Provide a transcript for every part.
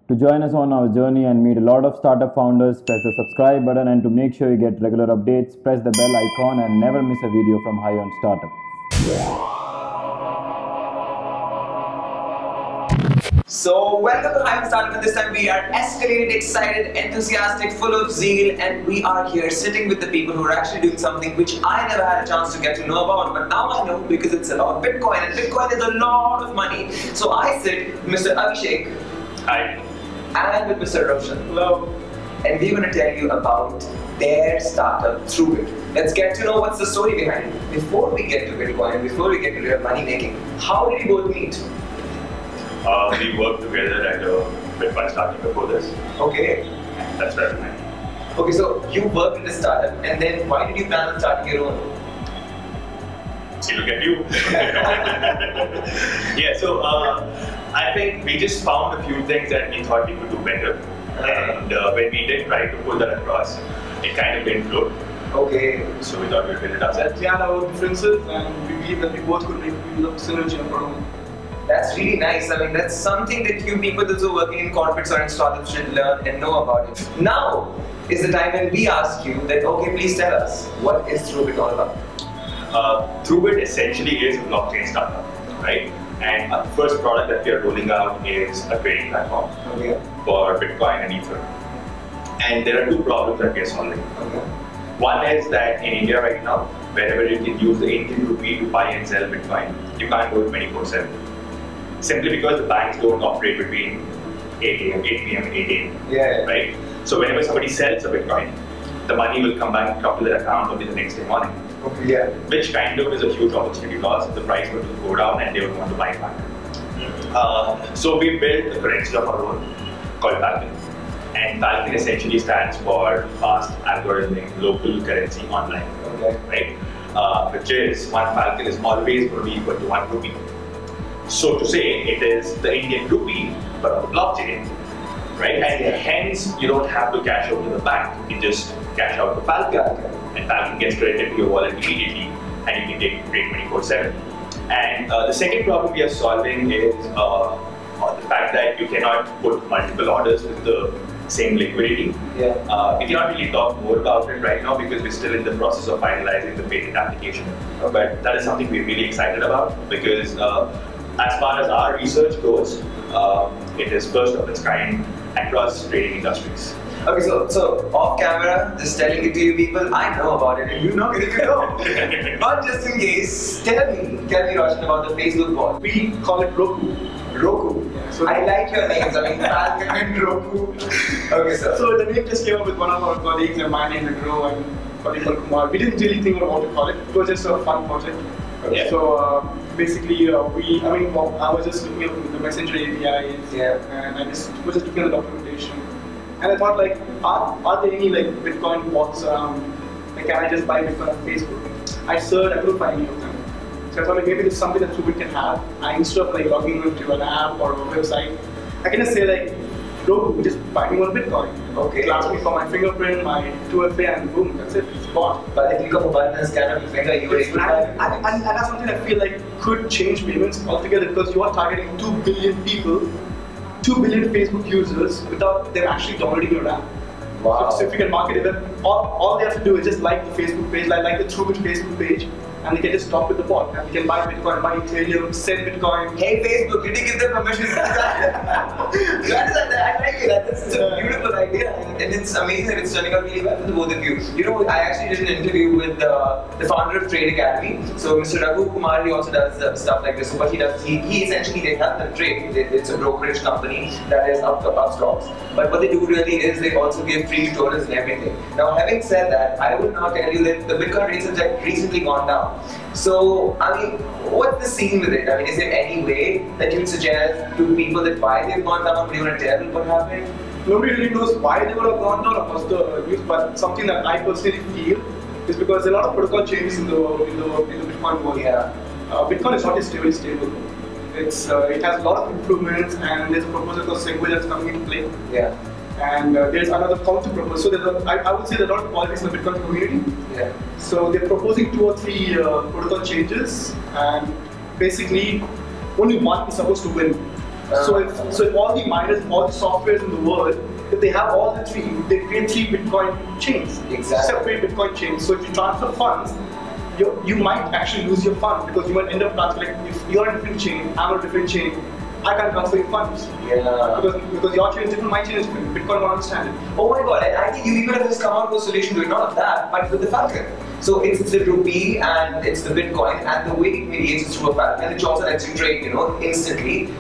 To join us on our journey and meet a lot of startup founders, press the subscribe button, and to make sure you get regular updates, press the bell icon and never miss a video from High on Startup. So welcome to High on Startup, and this time we are escalated, excited, enthusiastic, full of zeal, and we are here sitting with the people who are actually doing something which I never had a chance to get to know about, but now I know because it's about Bitcoin, and Bitcoin is a lot of money. So I sit with Mr. Abhishek. Hi. And with Mr. Roshan. Hello. And we're going to tell you about their startup, ThroughBit. Let's get to know what's the story behind it. Before we get to Bitcoin, before we get to real money making, how did you both meet? We worked together at a Bitcoin startup before this. Okay. That's where we met. Okay, so you worked in a startup, and then why did you plan on starting your own? See, look at you. Yeah, so I think we just found a few things that we thought we could do better. And when we did try to pull that across, it kind of didn't float. Okay. So we thought we'd build it ourselves. We had our differences, and we believe that we both could make use of synergy of our own. That's really nice. I mean, that's something that you people those who are working in corporates or in startups should learn and know about it. Now is the time when we ask you that, okay, please tell us, what is ThroughBit all about? ThroughBit essentially is a blockchain startup, right? And our first product that we are rolling out is a trading platform for Bitcoin and Ether. And there are two problems that we are solving. One is that in India right now, wherever you can use the Indian rupee to buy and sell Bitcoin, you can't do it 24/7. Simply because the banks don't operate between 8 p.m. and 8 a.m. Right? So whenever somebody sells a Bitcoin, the money will come back to their account only the next day morning. Which kind of is a huge opportunity loss if the price were to go down and they would want to buy it back. So we built a currency of our own called Falcon. And Falcon essentially stands for Fast Algorithmic Local Currency Online. Right? Which is one Falcon is always going to be equal to 1 rupee. So to say, it is the Indian rupee, but on the blockchain. Right? And hence, you don't have to cash out to the bank. You can just cash out to Falcon, and Falcon gets credited to your wallet immediately, and you can take trade 24/7. And the second problem we are solving is the fact that you cannot put multiple orders with the same liquidity. We cannot really talk more about it right now because we're still in the process of finalizing the patent application. But that is something we're really excited about because as far as our research goes, it is first of its kind across trading industries. Okay, so off camera, just telling it to you people, I know about it and you know it if you know. But just in case, tell me Roshan, about the Facebook bot. We call it Roku. Roku. Yeah, so I like your names, I mean Falcon and Roku. Okay, sir. So the name just came up with one of our colleagues, and my name is Ro and colleague called Kumar. We didn't really think about what to call it. It was just a fun project. So basically, I was just looking at the Messenger APIs, and I was just looking at the documentation. And I thought, like, are there any like Bitcoin bots around? Like, can I just buy Bitcoin on Facebook? I searched, I couldn't find any of them. So I thought, like, maybe this is something that ThroughBit can have. And instead of like logging into an app or a website, I can just say like, Roku, just buy me one Bitcoin. It asks me for my fingerprint, my 2FA, and boom, that's it. It's bought. By the click of a button and scan of your finger, you were able to buy it. And that's something I feel like could change payments altogether because you are targeting 2 billion people, 2 billion Facebook users without them actually downloading your app. Wow. So if you can market it, all they have to do is just like the Facebook page, like the ThroughBit Facebook page, and they can just talk with the bot, and they can buy Bitcoin, buy Ethereum, send Bitcoin. Hey Facebook, did you give them permission to do that? I like it. That's a beautiful idea, and it's amazing that it's turning out really well for the both of you. You know, I actually did an interview with the founder of Trade Academy. So Mr. Raghu Kumar, he also does stuff like this. So what he does, he essentially, they help them trade. It's a brokerage company that is up stocks. But what they do really is they also give free tutorials and everything. Now, having said that, I will now tell you that the Bitcoin rates have recently gone down. So, I mean, what's the scene with it? I mean, is there any way that you would suggest to people that why they've gone down? Do you want to tell what happened? Nobody really knows why they would have gone down or what's the news, but something that I personally feel is because there are a lot of protocol changes in the Bitcoin world. Bitcoin is not really stable. It has a lot of improvements, and there's a proposal called Segway that's coming into play. And there's another counter proposal. So I would say there are a lot of politics in the Bitcoin community. So they're proposing 2 or 3 protocol changes, and basically only one is supposed to win. So if all the miners, all the softwares in the world, if they have all the three, they create 3 Bitcoin chains, separate Bitcoin chains. So if you transfer funds, you might actually lose your funds because you might end up transferring. If you're on a different chain, I'm on a different chain, I can't transfer your funds. Yeah. Because your chain is different, my chain is different. Bitcoin won't understand it. Oh my god, I think you even have just come out with a solution to it, not of that, but with the Falcon. So it's the rupee and it's the Bitcoin, and the way it mediates is through a Falcon, which also lets you trade, instantly.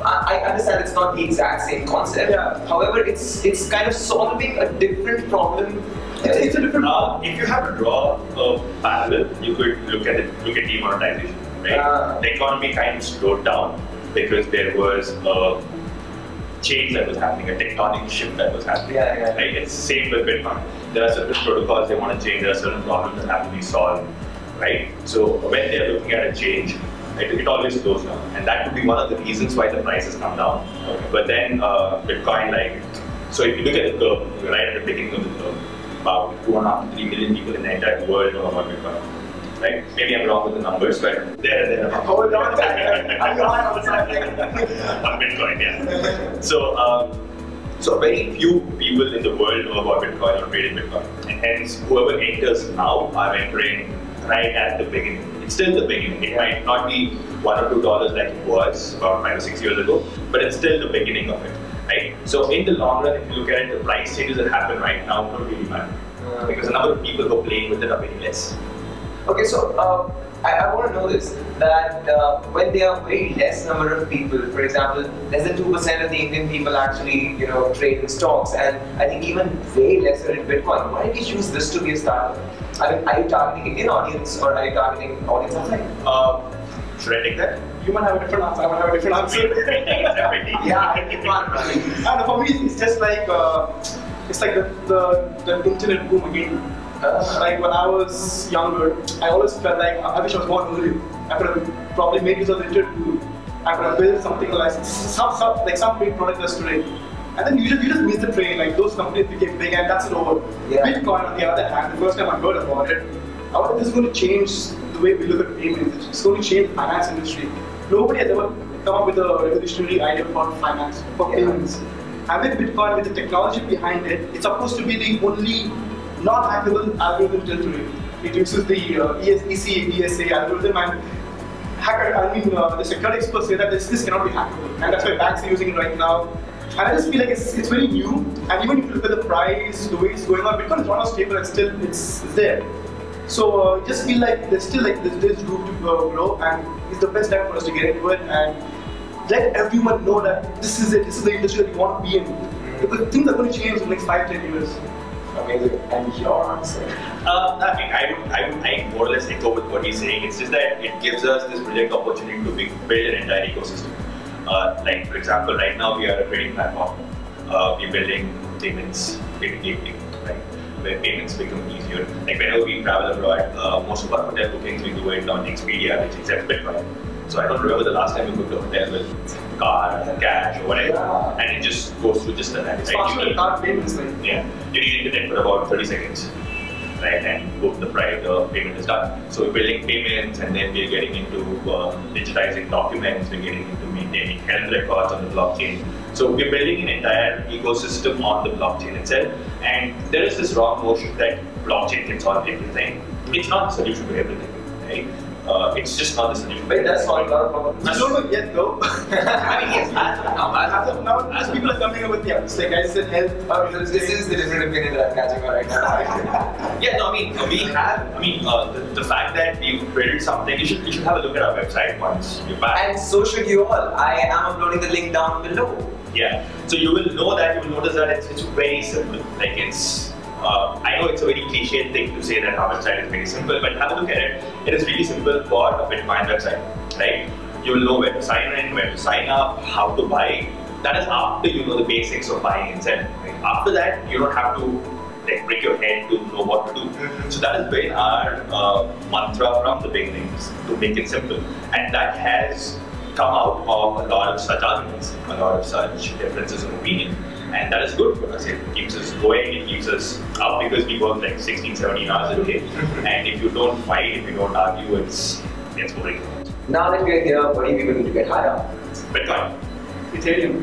I understand it's not the exact same concept. Yeah. However, it's kind of solving a different problem. It's a different. If you have to draw a parallel, you could look at demonetization, right? The economy kind of slowed down because there was a change that was happening, a tectonic shift that was happening. Yeah. Right? It's the same with Bitcoin. There are certain protocols they want to change, there are certain problems that have to be solved, right? So when they're looking at a change, it always slows down, and that could be one of the reasons why the prices come down. Okay. But then Bitcoin, so if you look at the curve, right at the beginning of the curve, about 2.5 to 3 million people in the entire world know about Bitcoin. Right? Maybe I'm wrong with the numbers, but they're Hold on, I'm on Bitcoin, yeah. So very few people in the world know about Bitcoin or trade in Bitcoin, and hence whoever enters now are entering right at the beginning. It's still the beginning. It might not be $1 or $2 like it was about 5 or 6 years ago, but it's still the beginning of it, right? So in the long run, if you look at it, the price changes that happen right now don't really matter because the number of people who are playing with it are very less. Okay, so I want to know this, that when there are very less number of people, for example, less than 2% of the Indian people actually, trade in stocks, and I think even way lesser in Bitcoin, why did you choose this to be a startup? I mean, are you targeting Indian audience or are you targeting audience outside? Should I take that? You might have a different answer, I might have a different answer. Yeah, it's fun, right? And for me, it's just like, it's like the internet boom again. Like when I was younger, I always felt like I wish I was born earlier. I could have probably made use of the internet boom. I could have built something like some big product that's today. And then you just miss the train, like those companies became big and that's it over. Yeah. Bitcoin on the other hand, the first time I heard about it, I thought this is going to change the way we look at payments. It's going to change the finance industry. Nobody has ever come up with a revolutionary idea for finance, for payments. And with Bitcoin, with the technology behind it, it's supposed to be the only non-hackable algorithm till today. It uses the ESA algorithm, and the security experts say that this cannot be hackable, and that's why banks are using it right now. And I just feel like it's very new, and even if you look at the price, the way it's going on, Bitcoin is not stable and still it's there. So I just feel like there's still there's room to grow, and it's the best time for us to get into it and let everyone know that this is it. This is the industry that we want to be in. Because things are going to change in the next 5-10 years. Amazing. And your answer? I more or less echo with what he's saying. It's just that it gives us this brilliant opportunity to build an entire ecosystem. Like for example, right now we are a trading platform. We're building payments, gateway, right? Where payments become easier. Like whenever we travel abroad, most of our hotel bookings we do it on Expedia, which accepts Bitcoin. So I don't remember the last time we booked a hotel with card, cash, or whatever, and it just goes through just like that. It's faster than card payments, right? Yeah, you need internet for about 30 seconds, right? And book the price, the payment is done. So we're building payments, and then we're getting into digitizing documents. We're getting into maintaining health records on the blockchain. So we're building an entire ecosystem on the blockchain itself. And there is this wrong notion that blockchain can solve everything. It's not the solution to everything, right? It's just not the solution. But it does solve a lot of problems. I don't know yet though. I mean, yes, as of now, as people are coming up with like I said, health. This is the different opinion that I'm catching on right now. Yeah, no, I mean, the fact that we've built something, you should have a look at our website once you're back. And so should you all. I am uploading the link down below. Yeah, so you will notice that it's very simple. Like I know it's a very cliche thing to say that our website is very simple, but have a look at it. It is really simple for a Bitcoin website, right? You will know where to sign in, where to sign up, how to buy. That is after you know the basics of buying and selling. Right? After that, you don't have to break your head to know what to do. So that has been our mantra from the beginnings, to make it simple. And that has come out of a lot of such arguments, a lot of such differences of opinion. And that is good for us. It keeps us going, it keeps us up because we work like 16, 17 hours a day. And if you don't fight, if you don't argue, it gets boring. Now that we're here, what do you people need to get higher? Bitcoin. Ethereum.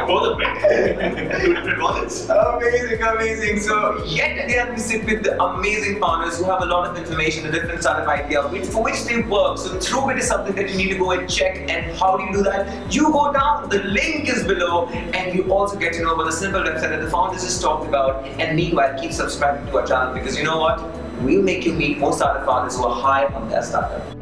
Both of it. Two different wallets. Amazing, amazing. So yet again we sit with the amazing founders who have a lot of information, a different sort of idea for which they work. So ThroughBit is something that you need to go and check. And how do you do that? You go down, the link is below, and you also get to know about the simple website that the founders just talked about. And meanwhile, keep subscribing to our channel, because you know what? We'll make you meet more startup founders who are high on their startup.